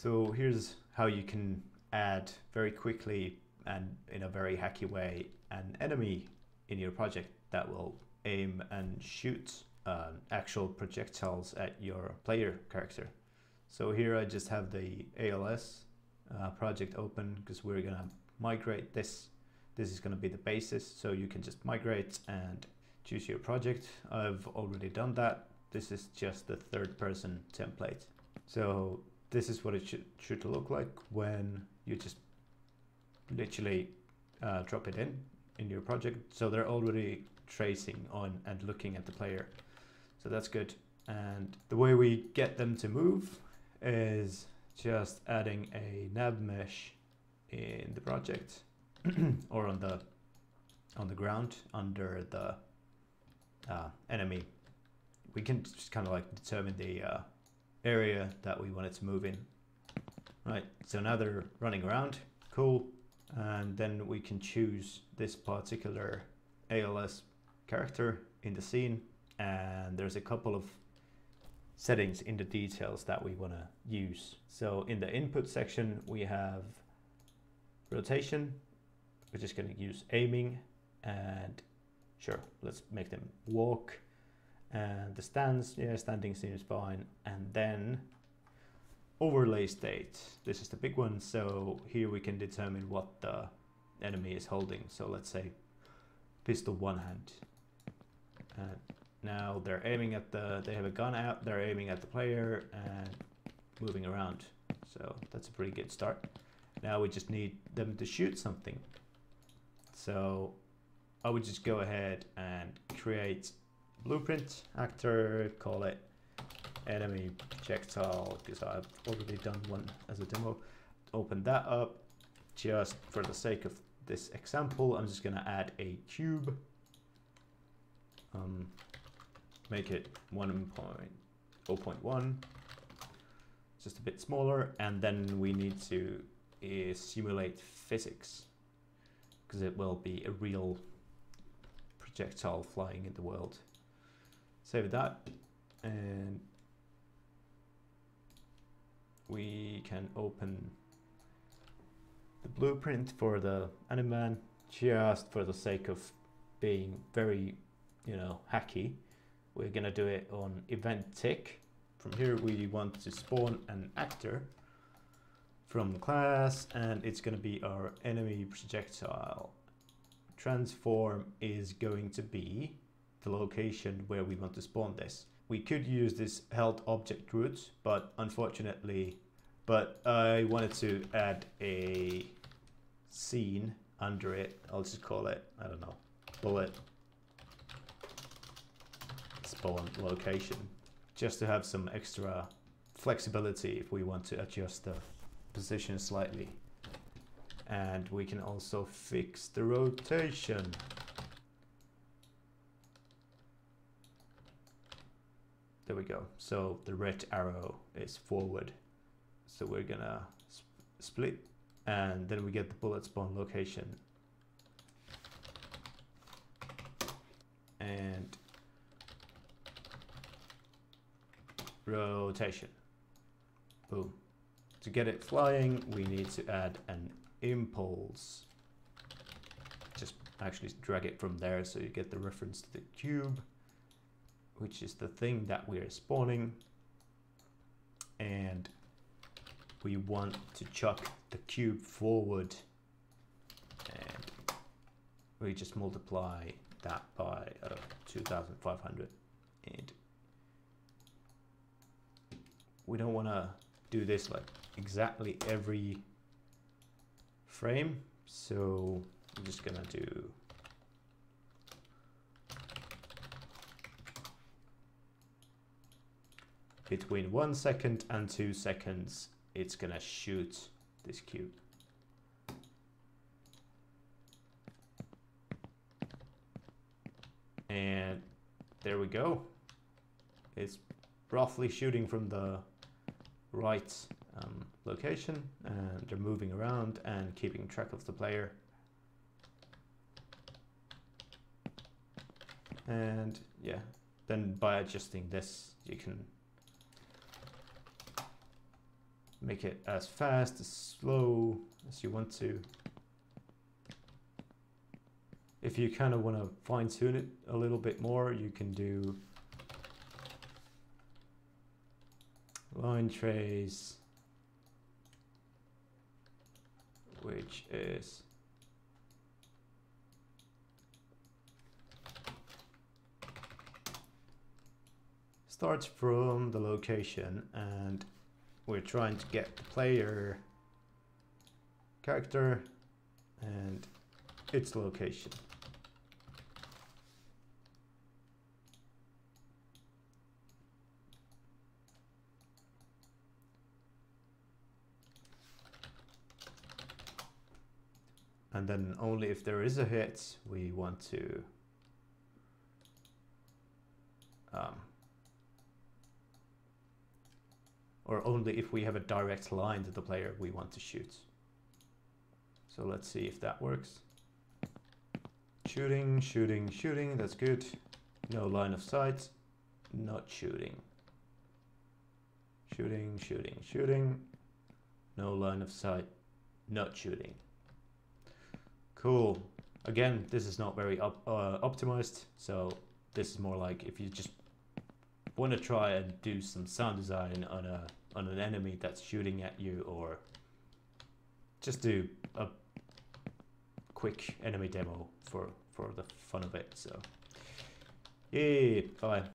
So here's how you can add very quickly and in a very hacky way an enemy in your project that will aim and shoot actual projectiles at your player character. So here I just have the ALS project open because we're gonna migrate this. This is gonna be the basis, so you can just migrate and choose your project. I've already done that. This is just the third person template. So this is what it should look like when you just literally drop it in your project. So they're already tracing on and looking at the player. So that's good. And the way we get them to move is just adding a nav mesh in the project or on the ground under the enemy. We can just kind of like determine the area that we want it to move in. Right, so now they're running around, cool. And then we can choose this particular ALS character in the scene, and there's a couple of settings in the details that we want to use. So in the input section we have rotation. We're just going to use aiming, and sure, let's make them walk. And the stance, yeah, standing seems fine. And then overlay state, this is the big one. So here we can determine what the enemy is holding. So let's say pistol one hand. And now they're aiming at they have a gun out, they're aiming at the player and moving around. So that's a pretty good start. Now we just need them to shoot something. So I would just go ahead and create blueprint actor, call it enemy projectile, because I've already done one as a demo. Open that up. Just for the sake of this example, I'm just going to add a cube. Make it 1.0.1, just a bit smaller, and then we need to simulate physics, because it will be a real projectile flying in the world. Save that, and we can open the blueprint for the Animan, just for the sake of being very, hacky. We're gonna do it on event tick. From here we want to spawn an actor from the class, and it's gonna be our enemy projectile. Transform is going to be the location where we want to spawn this. We could use this held object root, but unfortunately, I wanted to add a scene under it. I'll just call it, I don't know, bullet spawn location, just to have some extra flexibility if we want to adjust the position slightly. And we can also fix the rotation. There we go. So the red arrow is forward. So we're gonna split, and then we get the bullet spawn location. And rotation. Boom. To get it flying, we need to add an impulse. Just actually drag it from there so you get the reference to the cube, which is the thing that we are spawning. And we want to chuck the cube forward, and we just multiply that by 2,500. And we don't want to do this like exactly every frame, so I'm just gonna do between 1 second and 2 seconds. It's gonna shoot this cube. And there we go. It's roughly shooting from the right location, and they're moving around and keeping track of the player. And yeah, then by adjusting this, you can make it as fast, as slow as you want to. If you kind of want to fine tune it a little bit more, you can do line trace, which is starts from the location, and we're trying to get the player character and its location. And then only if there is a hit, we want to or only if we have a direct line to the player we want to shoot. So let's see if that works. Shooting, shooting, shooting, that's good. No line of sight, not shooting. Shooting, shooting, shooting. No line of sight, not shooting. Cool. Again, this is not very optimized, so this is more like if you just want to try and do some sound design on an enemy that's shooting at you, or just do a quick enemy demo for the fun of it. So yeah, bye.